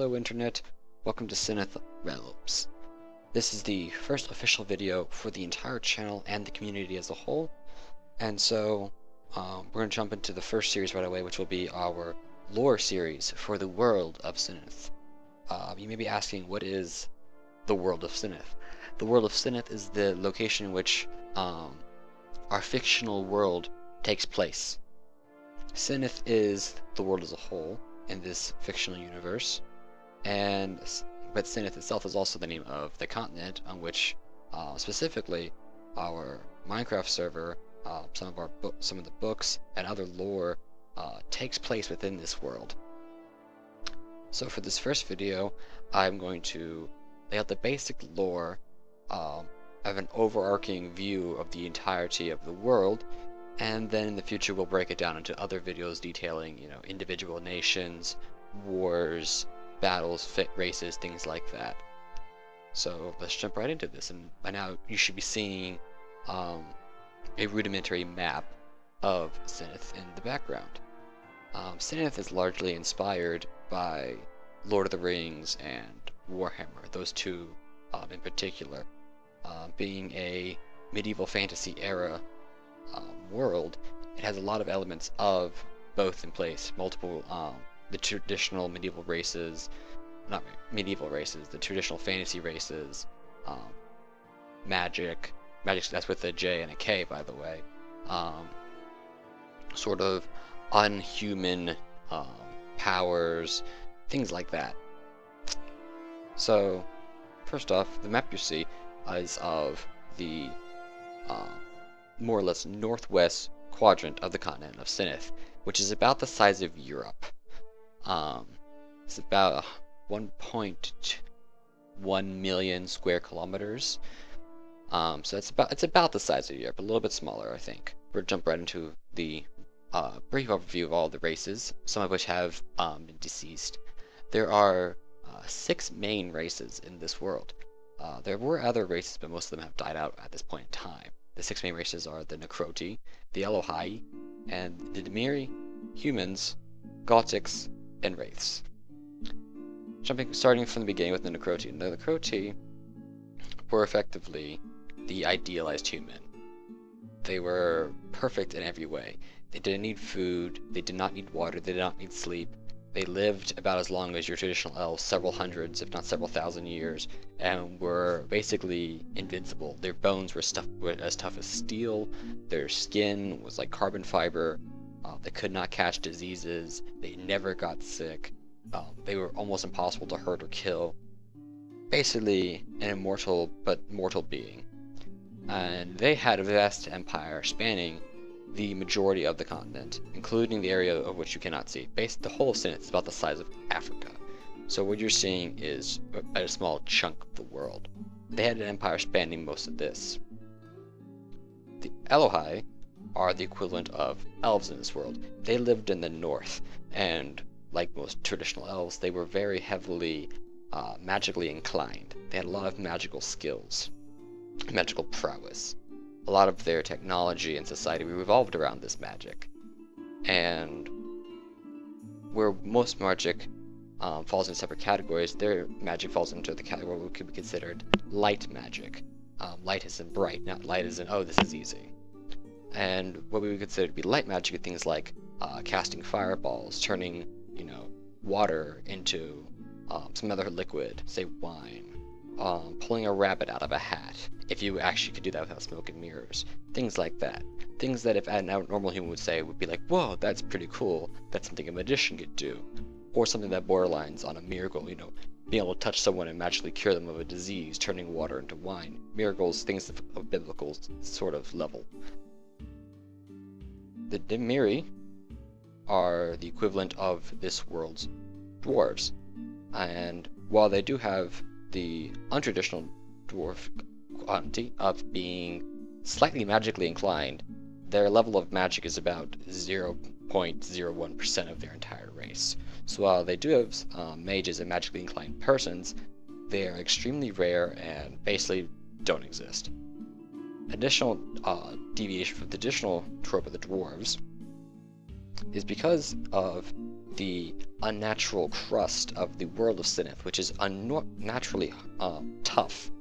Hello Internet, welcome to Synith Realms. This is the first official video for the entire channel and the community as a whole, and so we're going to jump into the first series right away, which will be our lore series for the world of Synith. You may be asking, what is the world of Synith? The world of Synith is the location in which our fictional world takes place. Synith is the world as a whole in this fictional universe, but Synith itself is also the name of the continent on which, specifically, our Minecraft server, some of the books and other lore takes place within this world. So for this first video, I'm going to lay out the basic lore of an overarching view of the entirety of the world, and then in the future we'll break it down into other videos detailing, individual nations, wars, battles, races, things like that. So let's jump right into this, and by now you should be seeing a rudimentary map of Synith in the background. Synith is largely inspired by Lord of the Rings and Warhammer, those two in particular. Being a medieval fantasy era world, it has a lot of elements of both in place. Multiple, the traditional medieval races, not medieval races, the traditional fantasy races, magic, that's with a J and a K, by the way, sort of unhuman powers, things like that. So, first off, the map you see is of the more or less northwest quadrant of the continent of Synith, which is about the size of Europe. It's about 1.1 million square kilometers. So it's about the size of Europe, a little bit smaller, I think. We'll jump right into the brief overview of all the races, some of which have been deceased. There are 6 main races in this world. There were other races, but most of them have died out at this point in time. The 6 main races are the Necroti, the Elohai, and the Demiri, humans, Gothics, and Wraiths. Starting from the beginning with the Necroti. The Necroti were effectively the idealized human. They were perfect in every way. They didn't need food, they did not need water, they did not need sleep. They lived about as long as your traditional elves, several hundreds, if not several thousand years, and were basically invincible. Their bones were as tough as steel, their skin was like carbon fiber, they could not catch diseases, they never got sick, they were almost impossible to hurt or kill. Basically an immortal but mortal being. And they had a vast empire spanning the majority of the continent, including the area of which you cannot see. The whole of Synith is about the size of Africa. So what you're seeing is a small chunk of the world. They had an empire spanning most of this. The Elohai are the equivalent of elves in this world. They lived in the north, and like most traditional elves, they were very heavily magically inclined. They had a lot of magical skills, magical prowess. A lot of their technology and society revolved around this magic. And where most magic falls into separate categories, their magic falls into the category what could be considered light magic. Light as in bright, not light as in, oh, this is easy. And what we would consider to be light magic are things like casting fireballs, turning, water into some other liquid, say wine, pulling a rabbit out of a hat, if you actually could do that without smoke and mirrors. Things like that. Things that if a normal human would say would be like, whoa, that's pretty cool. That's something a magician could do. Or something that borderlines on a miracle, being able to touch someone and magically cure them of a disease, turning water into wine. Miracles, things of biblical sort of level. The Demiri are the equivalent of this world's dwarves. And while they do have the untraditional dwarf quantity of being slightly magically inclined, their level of magic is about 0.01% of their entire race. So while they do have mages and magically inclined persons, they are extremely rare and basically don't exist. Additional deviation from the traditional trope of the dwarves is because of the unnatural crust of the world of Synith, which is unnaturally tough.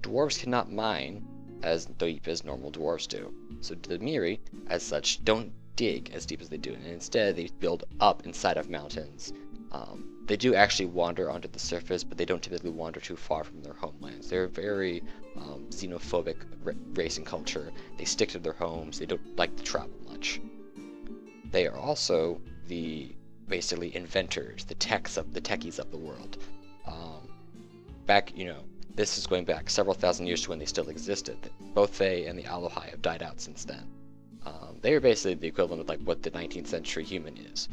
Dwarves cannot mine as deep as normal dwarves do. So the Miri, as such, don't dig as deep as they do, and instead they build up inside of mountains. They do actually wander onto the surface, but they don't typically wander too far from their homelands. They're very xenophobic race and culture. They stick to their homes. They don't like to travel much. They are also the basically inventors, the techies of the world. This is going back several thousand years to when they still existed. Both they and the Alohai have died out since then. They are basically the equivalent of like what the 19th century human is,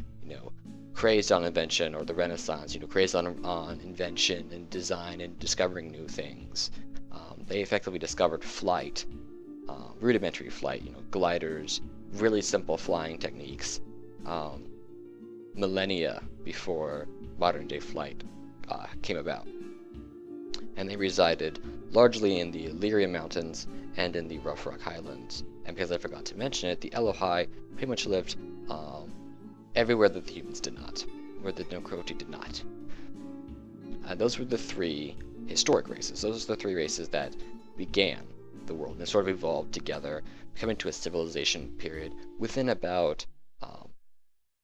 crazed on invention, or the Renaissance, crazed on invention and design and discovering new things. They effectively discovered flight, rudimentary flight, gliders, really simple flying techniques, millennia before modern day flight came about. And they resided largely in the Illyrian Mountains and in the Rough Rock Highlands. And because I forgot to mention it, the Elohai pretty much lived everywhere that the humans did not, where the Necroti did not. Those were the three historic races. Those are the three races that began the world and sort of evolved together, coming to a civilization period within about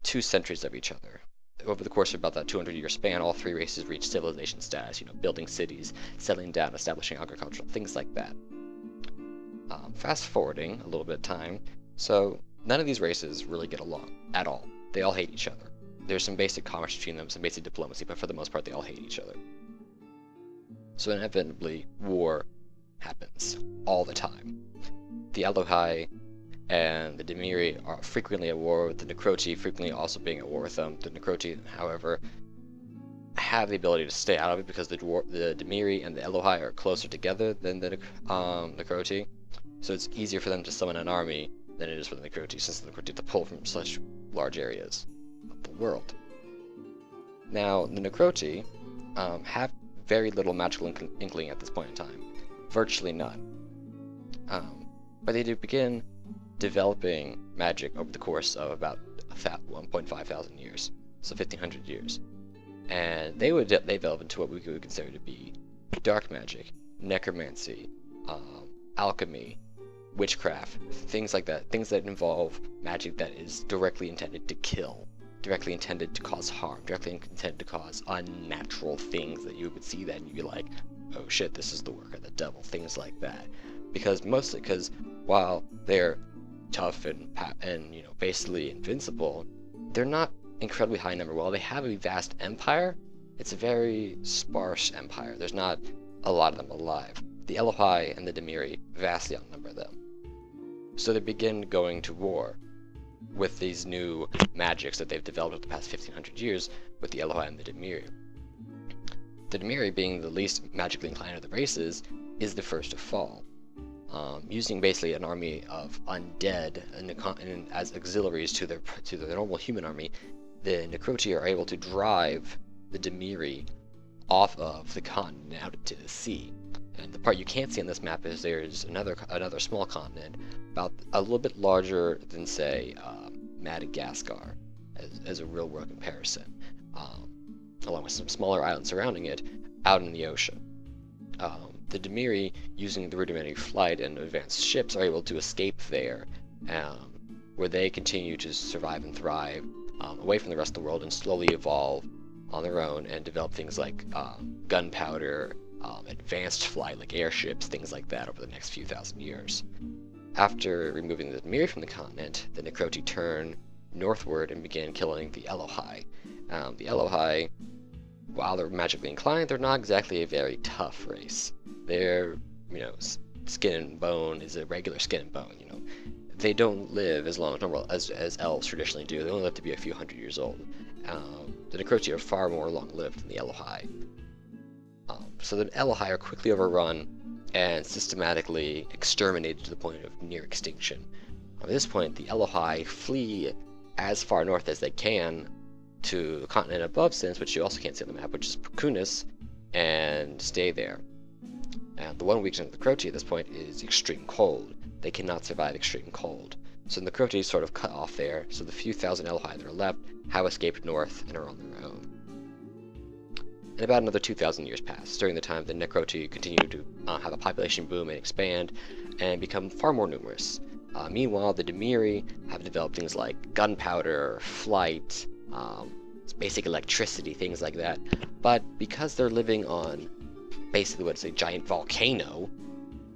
2 centuries of each other. Over the course of about that 200-year span, all three races reached civilization status, building cities, settling down, establishing agriculture, things like that. Fast forwarding a little bit of time, so none of these races really get along at all. They all hate each other. There's some basic commerce between them, some basic diplomacy, but for the most part they all hate each other. So inevitably, war happens all the time. The Elohai and the Dimiri are frequently at war with the Necroti, frequently also being at war with them. The Necroti, however, have the ability to stay out of it because the Dimiri and the Elohai are closer together than the Necroti, so it's easier for them to summon an army than it is for the Necroti, since the Necroti have to pull from such large areas of the world. Now, the Necroti have very little magical inkling at this point in time, virtually none. But they do begin developing magic over the course of about 1.5 thousand years, so 1500 years. And they delve into what we would consider to be dark magic, necromancy, alchemy, witchcraft, things like that, things that involve magic that is directly intended to kill, directly intended to cause harm, directly intended to cause unnatural things that you would see that and you'd be like, oh shit, this is the work of the devil, things like that. Because while they're tough and basically invincible, they're not incredibly high number. While they have a vast empire, it's a very sparse empire. There's not a lot of them alive. The Elohai and the Dimiri vastly outnumber them. So they begin going to war with these new magics that they've developed over the past 1500 years with the Elohai and the Dimiri. The Dimiri, being the least magically inclined of the races, is the first to fall. Using basically an army of undead and as auxiliaries to their normal human army, the Necroti are able to drive the Dimiri off of the continent out into the sea. And the part you can't see on this map is there's another small continent, about a little bit larger than, say, Madagascar, as a real-world comparison, along with some smaller islands surrounding it, out in the ocean. The Dimiri, using the rudimentary flight and advanced ships, are able to escape there, where they continue to survive and thrive away from the rest of the world and slowly evolve on their own and develop things like gunpowder, advanced flight like airships, things like that over the next few thousand years. After removing the Dimiri from the continent, the Necroti turn northward and begin killing the Elohai. The Elohai, while they're magically inclined, they're not exactly a very tough race. They're, skin and bone is a regular skin and bone, They don't live as long as elves traditionally do. They only live to be a few hundred years old. The Necroti are far more long-lived than the Elohai. So the Elohai are quickly overrun and systematically exterminated to the point of near extinction. At this point, the Elohai flee as far north as they can to the continent above Synith, which you also can't see on the map, which is Pukunis, and stay there. And the one weakness of the Necroti at this point is extreme cold. They cannot survive extreme cold. So the Necroti sort of cut off there, so the few thousand Elohai that are left have escaped north and are on their own. And about another 2,000 years pass, during the time the Necroti continue to have a population boom and expand, and become far more numerous. Meanwhile, the Demiri have developed things like gunpowder, flight, basic electricity, things like that. But because they're living on basically what's a giant volcano,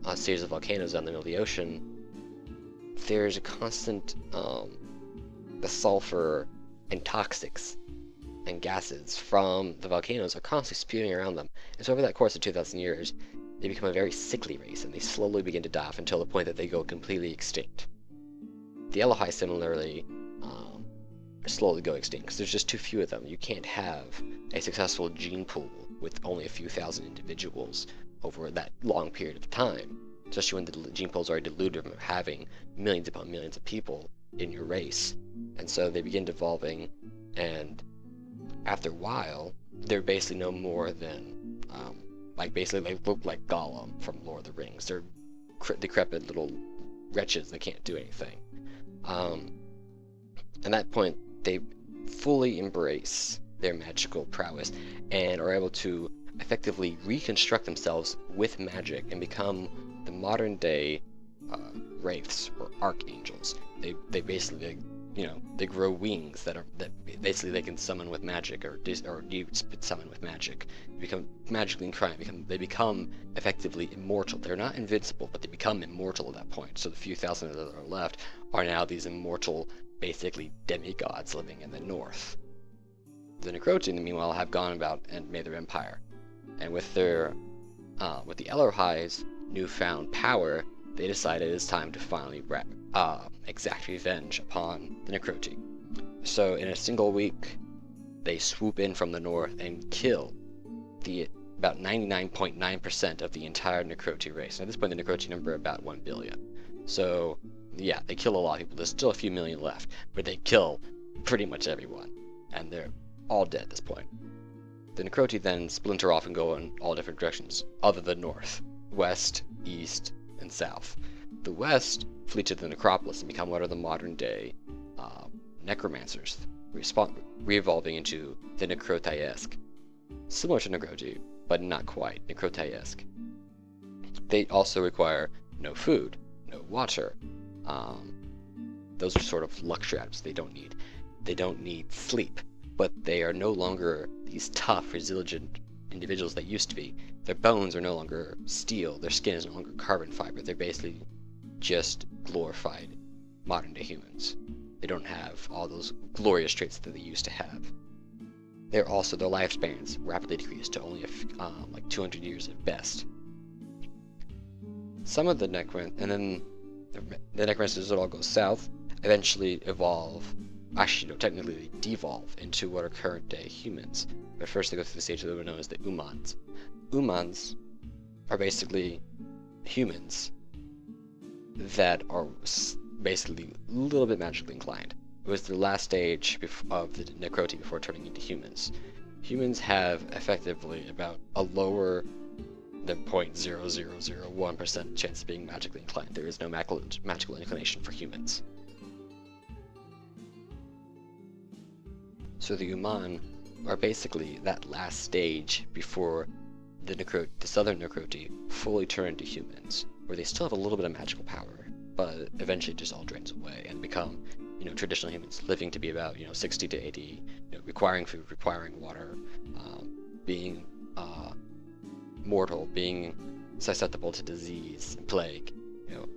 a series of volcanoes out in the middle of the ocean, there's a constant the sulfur and toxics and gases from the volcanoes are constantly spewing around them. And so over that course of 2,000 years, they become a very sickly race, and they slowly begin to die off until the point that they go completely extinct. The Elohai similarly slowly go extinct because there's just too few of them. You can't have a successful gene pool with only a few thousand individuals over that long period of time, especially when the gene pools are diluted from having millions upon millions of people in your race. And so they begin devolving, and after a while, they're basically no more than basically they look like Gollum from Lord of the Rings. They're decrepit little wretches that can't do anything. At that point, they fully embrace their magical prowess and are able to effectively reconstruct themselves with magic and become the modern day wraiths or archangels. They basically they grow wings that basically they can summon with magic or summon with magic. Become magically inclined. They become effectively immortal. They're not invincible, but they become immortal at that point. So the few thousand that are left are now these immortal, basically demigods living in the north. The Necroti, meanwhile, have gone about and made their empire, and with the Elohai's newfound power, they decided it's time to finally exact revenge upon the Necroti. So in a single week, they swoop in from the north and kill about 99.9% of the entire Necroti race. And at this point, the Necroti number about 1 billion. So yeah, they kill a lot of people. There's still a few million left, but they kill pretty much everyone, and they're all dead at this point. The Necroti then splinter off and go in all different directions, other than north, west, east, and south. The west flee to the necropolis and become what are the modern day necromancers, re-evolving into the Necroti-esque. Similar to Necroti, but not quite Necroti-esque. They also require no food, no water. Those are sort of luxury items they don't need. They don't need sleep, but they are no longer these tough, resilient individuals they used to be. Their bones are no longer steel, their skin is no longer carbon fiber. They're basically just glorified modern day humans. They don't have all those glorious traits that they used to have. Their lifespans rapidly decreased to only like 200 years at best. Some of the necromancers that all go south eventually technically devolve into what are current day humans. But first they go through the stage that are known as the Umans. Umans are basically humans that are basically a little bit magically inclined. It was the last stage of the Necroti before turning into humans. Humans have effectively about a lower than 0.0001% chance of being magically inclined. There is no magical inclination for humans. So the Uman are basically that last stage before the southern Necroti fully turn into humans, where they still have a little bit of magical power, but eventually just all drains away and become, traditional humans, living to be about, 60 to 80, requiring food, requiring water, being mortal, being susceptible to disease and plague.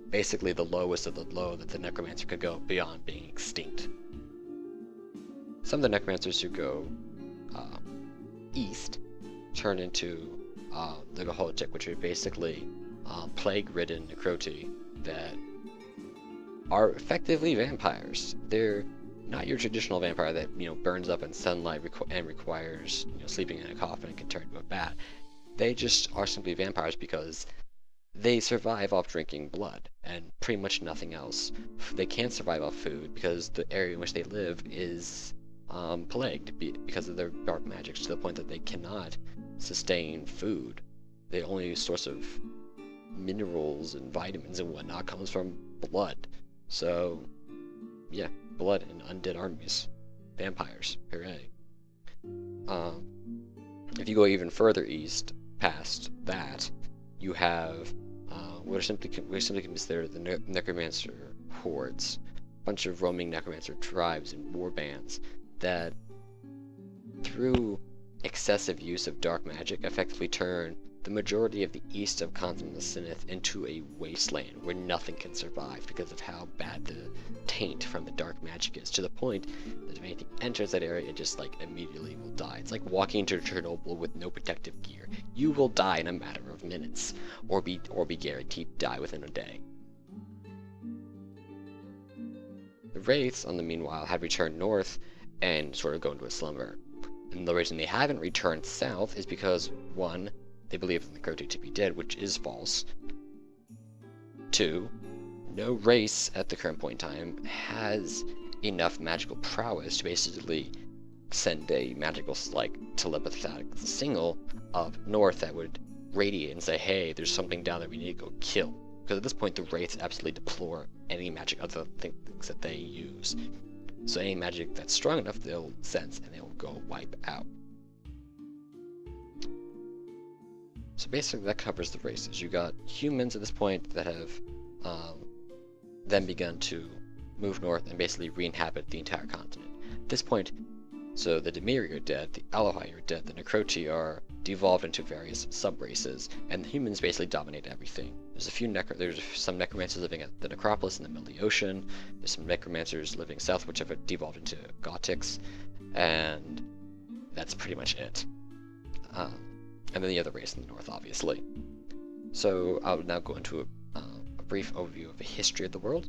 Basically the lowest of the low that the necromancer could go beyond being extinct. Some of the necromancers who go east turn into the Gohotic, which are basically plague-ridden Necroti that are effectively vampires. They're not your traditional vampire that burns up in sunlight and requires sleeping in a coffin and can turn into a bat. They just are simply vampires because they survive off drinking blood and pretty much nothing else. They can't survive off food because the area in which they live is plagued because of their dark magic, to the point that they cannot sustain food. The only source of minerals and vitamins and whatnot comes from blood. So yeah, blood and undead armies. Vampires. Hooray. If you go even further east, past that, you have what are simply considered the necromancer hordes, a bunch of roaming necromancer tribes and war bands that, through excessive use of dark magic, effectively turn the majority of the east subcontinent of Synith into a wasteland where nothing can survive because of how bad the taint from the dark magic is, to the point that if anything enters that area, it just like immediately will die. It's like walking into Chernobyl with no protective gear. You will die in a matter of minutes, or be guaranteed to die within a day. The Wraiths, on the meanwhile, had returned north and sort of go into a slumber. And the reason they haven't returned south is because, one, they believe the Necroti to be dead, which is false. 2, no race at the current point in time has enough magical prowess to basically send a magical, like, telepathic signal up north that would radiate and say, hey, there's something down there we need to go kill. Because at this point, the Wraiths absolutely deplore any magic other things that they use. So any magic that's strong enough, they'll sense and they'll go wipe out. So basically that covers the races. You got humans at this point that have then begun to move north and basically re-inhabit the entire continent. At this point, so the Dimiri are dead, the Alohai are dead, the Necroti are devolved into various sub-races, and the humans basically dominate everything. There's some necromancers living at the Necropolis in the middle of the ocean, there's some necromancers living south which have devolved into Gothics, and that's pretty much it. And then the other race in the north, obviously. So I'll now go into a brief overview of the history of the world,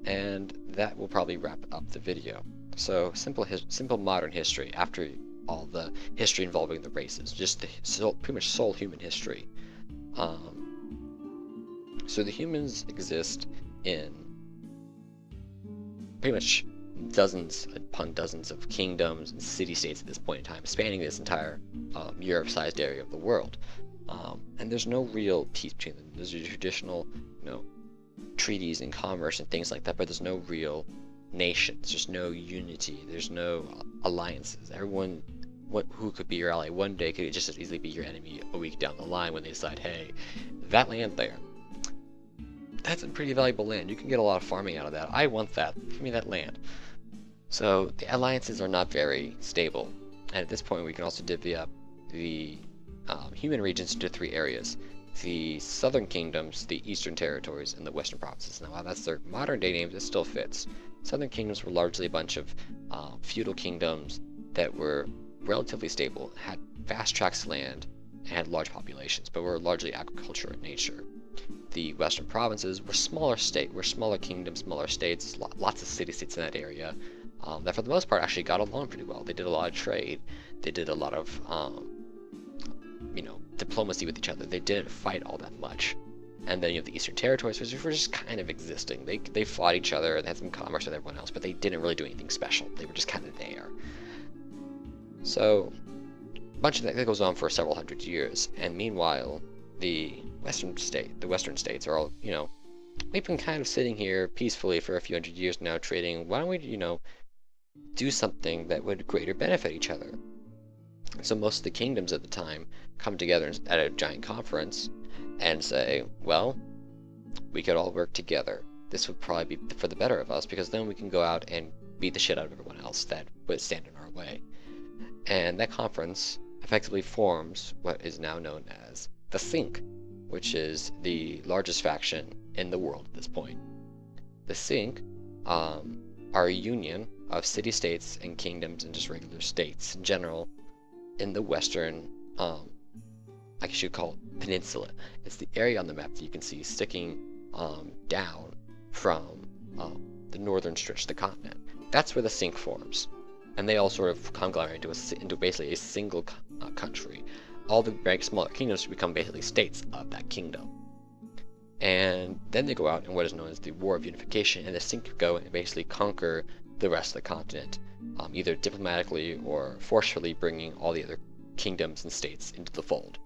and that will probably wrap up the video. So simple modern history after all the history involving the races, just pretty much sole human history. So the humans exist in pretty much dozens upon dozens of kingdoms and city-states at this point in time, spanning this entire Europe-sized area of the world. And there's no real peace between them. There's your traditional, treaties and commerce and things like that, but there's no real nations. There's no unity. There's no alliances. Everyone, who could be your ally one day could just as easily be your enemy a week down the line when they decide, hey, that land there, that's a pretty valuable land. You can get a lot of farming out of that. I want that. Give me that land. So the alliances are not very stable. And at this point, we can also divvy up the human regions into 3 areas: the southern kingdoms, the eastern territories, and the western provinces. Now, while that's their modern day names, it still fits. Southern kingdoms were largely a bunch of feudal kingdoms that were relatively stable, had vast tracts of land, and had large populations, but were largely agricultural in nature. The western provinces were smaller kingdoms, smaller states, lots of city-states in that area, that for the most part actually got along pretty well. They did a lot of trade, they did a lot of diplomacy with each other. They didn't fight all that much. And then you have the eastern territories, which were just kind of existing. They fought each other, they had some commerce with everyone else, but they didn't really do anything special. They were just kind of there. So a bunch of that goes on for several hundred years, and meanwhile the western states are all, we've been kind of sitting here peacefully for a few hundred years now trading. Why don't we, do something that would greater benefit each other? So most of the kingdoms at the time come together at a giant conference and say, well, we could all work together. This would probably be for the better of us, because then we can go out and beat the shit out of everyone else that would stand in our way. And that conference effectively forms what is now known as the Synth, which is the largest faction in the world at this point. The Synth are a union of city-states and kingdoms and just regular states in general in the western, I guess you'd call it peninsula. It's the area on the map that you can see sticking down from the northern stretch of the continent. That's where the Synth forms. And they all sort of conglomerate into basically a single country. All the very smaller kingdoms become basically states of that kingdom. And then they go out in what is known as the War of Unification, and the Synth go and basically conquer the rest of the continent, either diplomatically or forcefully bringing all the other kingdoms and states into the fold.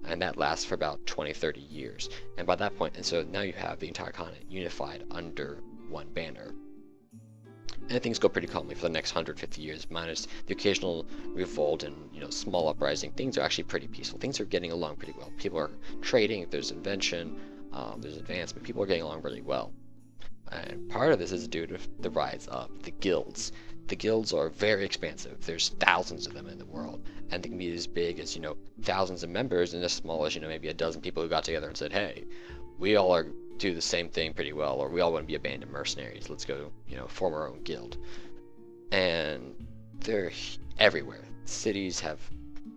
And that lasts for about 20-30 years. And by that point, and so now you have the entire continent unified under one banner. And things go pretty calmly for the next 150 years, minus the occasional revolt and small uprising. Things are actually pretty peaceful. Things are getting along pretty well. People are trading. There's invention. There's advancement. People are getting along really well. And part of this is due to the rise of the guilds. The guilds are very expansive. There's thousands of them in the world, and they can be as big as thousands of members, and as small as maybe a dozen people who got together and said, "Hey, we all do the same thing pretty well, or we all want to be abandoned mercenaries. Let's go, form our own guild." And they're everywhere. Cities have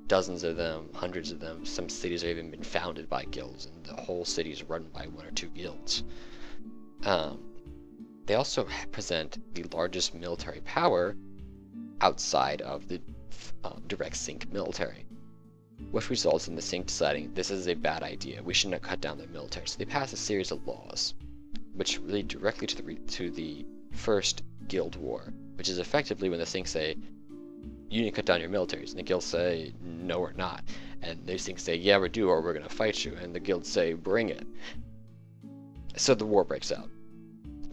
dozens of them, hundreds of them. Some cities have even been founded by guilds, and the whole city is run by one or two guilds. They also present the largest military power outside of the direct sync military, which results in the sync deciding this is a bad idea. We should not cut down their military. So they pass a series of laws, which lead directly to the first guild war, which is effectively when the sync say, "You need to cut down your militaries," and the guilds say, "No, we're not." And the sync say, "Yeah, we do, or we're going to fight you." And the guilds say, "Bring it." So the war breaks out.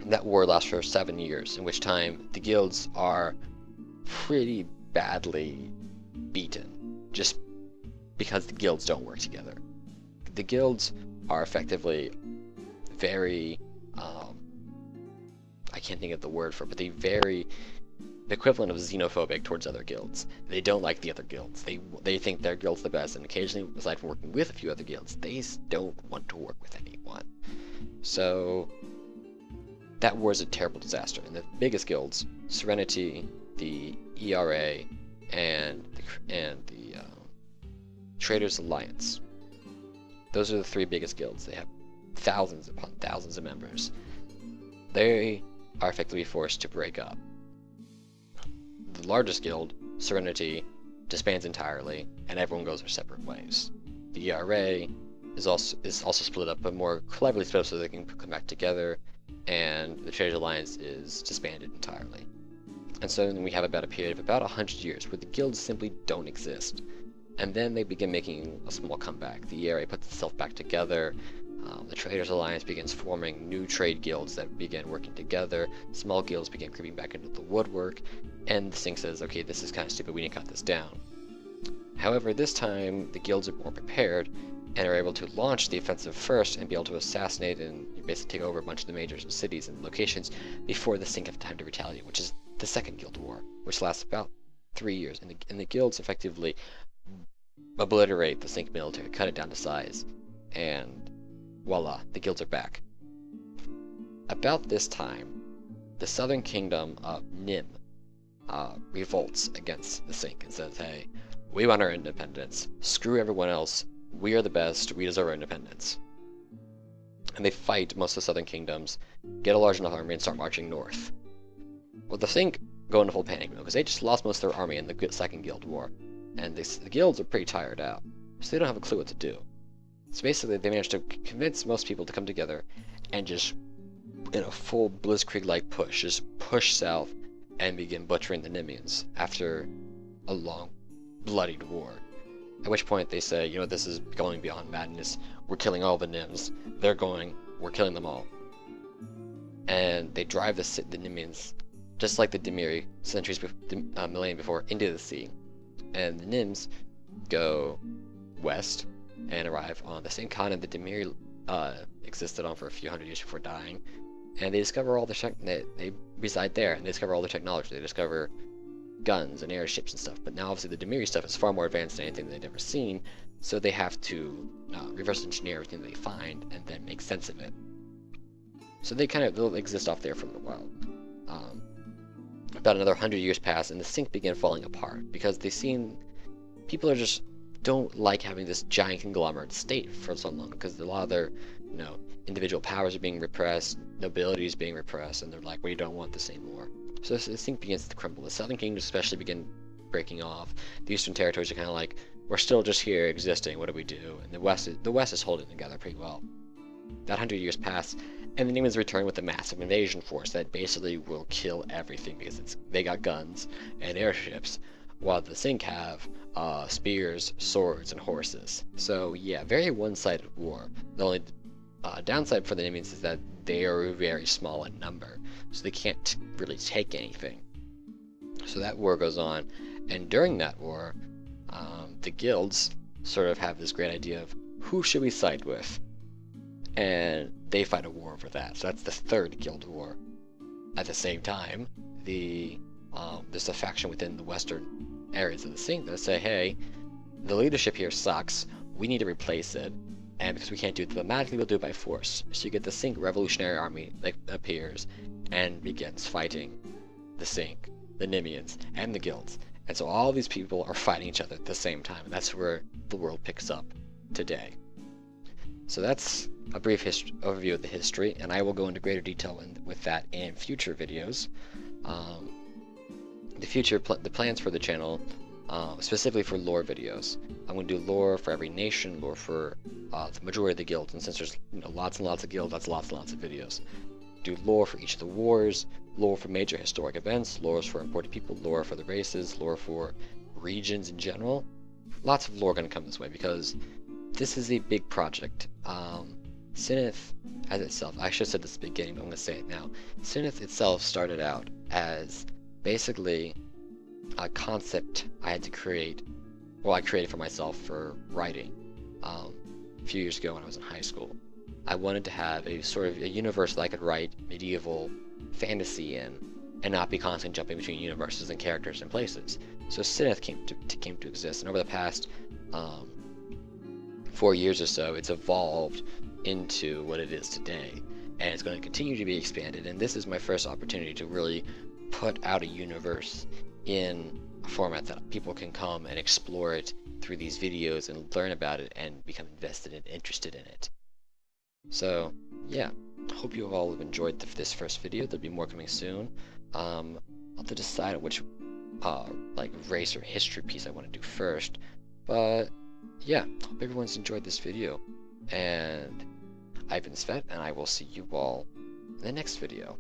That war lasts for 7 years, in which time the guilds are pretty badly beaten, just because the guilds don't work together. The guilds are effectively very, I can't think of the word for it, but the equivalent of xenophobic towards other guilds. They don't like the other guilds. They think their guild's the best, and occasionally, aside from working with a few other guilds, they don't want to work with anyone. So that war is a terrible disaster, and the biggest guilds, Serenity, the ERA, and the Traders Alliance. Those are the three biggest guilds. They have thousands upon thousands of members. They are effectively forced to break up. The largest guild, Serenity, disbands entirely, and everyone goes their separate ways. The ERA is also split up, but more cleverly split up so they can come back together, and the Traders Alliance is disbanded entirely. And so then we have about a period of about 100 years where the guilds simply don't exist. And then they begin making a small comeback. The ERA puts itself back together. The Traders Alliance begins forming new trade guilds that begin working together. Small guilds begin creeping back into the woodwork. And the Sync says, okay, this is kind of stupid, we need to cut this down. However, this time the guilds are more prepared and are able to launch the offensive first and be able to assassinate and basically take over a bunch of the major cities and locations before the Sync have time to retaliate, which is the Second Guild War, which lasts about 3 years. And the guilds effectively obliterate the Sync military, cut it down to size, and voila, the guilds are back. About this time, the Southern Kingdom of Nim revolts against the Sync and says, hey, we want our independence, screw everyone else, we are the best, we deserve our independence. And they fight most of the southern kingdoms, get a large enough army, and start marching north. Well, the Sync go into full panic mode, because they just lost most of their army in the Second Guild War, and the guilds are pretty tired out, so they don't have a clue what to do. So basically, they managed to convince most people to come together and just, in a full Blitzkrieg-like push, just push south and begin butchering the Nimians after a long, bloodied war. At which point they say, this is going beyond madness. We're killing all the Nims. They're going. We're killing them all. And they drive the Nimians, just like the Dimiri, millennia before, into the sea. And the Nims go west and arrive on the same continent that Dimiri existed on for a few hundred years before dying. And they discover all the they reside there, and they discover all the technology. They discover guns and airships and stuff, but now obviously the Dimiri stuff is far more advanced than anything they've ever seen, so they have to reverse engineer everything they find and then make sense of it. So they'll exist off there for a little while. About another 100 years pass, and the Sync begin falling apart because people are just don't like having this giant conglomerate state for so long, because a lot of their individual powers are being repressed, nobility is being repressed, and they're like, we don't want this anymore. So the Sync begins to crumble. The southern kingdoms especially begin breaking off. The eastern territories are kind of like, we're still just here existing, what do we do? And the west is holding together pretty well. That 100 years pass, and the Nemians return with a massive invasion force that basically will kill everything, because they got guns and airships, while the Sync have spears, swords, and horses. So yeah, very one-sided war. The only downside for the Nemians is that they are very small in number, so they can't really take anything. So that war goes on, and during that war, the guilds sort of have this great idea of who should we side with, and they fight a war over that. So that's the third guild war. At the same time, there's a faction within the western areas of the Synth that say, hey, the leadership here sucks, we need to replace it, and because we can't do it diplomatically, we'll do it by force. So you get the Synth Revolutionary Army that appears and begins fighting the Synth, the Nimians, and the guilds. And so all these people are fighting each other at the same time, and that's where the world picks up today. So that's a brief overview of the history, and I will go into greater detail with that in future videos. The plans for the channel, specifically for lore videos. I'm going to do lore for every nation, lore for the majority of the guilds, and since there's lots and lots of guilds, that's lots and lots of videos. Do lore for each of the wars, lore for major historic events, lore for important people, lore for the races, lore for regions in general. Lots of lore going to come this way because this is a big project. Synith as itself, I should have said this at the beginning, but I'm going to say it now. Synith itself started out as basically a concept I had to create, well, I created for myself for writing a few years ago when I was in high school. I wanted to have a sort of a universe that I could write medieval fantasy in and not be constantly jumping between universes and characters and places. So Synith came to exist, and over the past 4 years or so, it's evolved into what it is today, and it's going to continue to be expanded. And this is my first opportunity to really put out a universe in a format that people can come and explore it through these videos and learn about it and become invested and interested in it. So yeah, hope you all have enjoyed this first video. There'll be more coming soon. I'll have to decide on which like race or history piece I want to do first, but yeah, hope everyone's enjoyed this video, and I've been Svet, and I will see you all in the next video.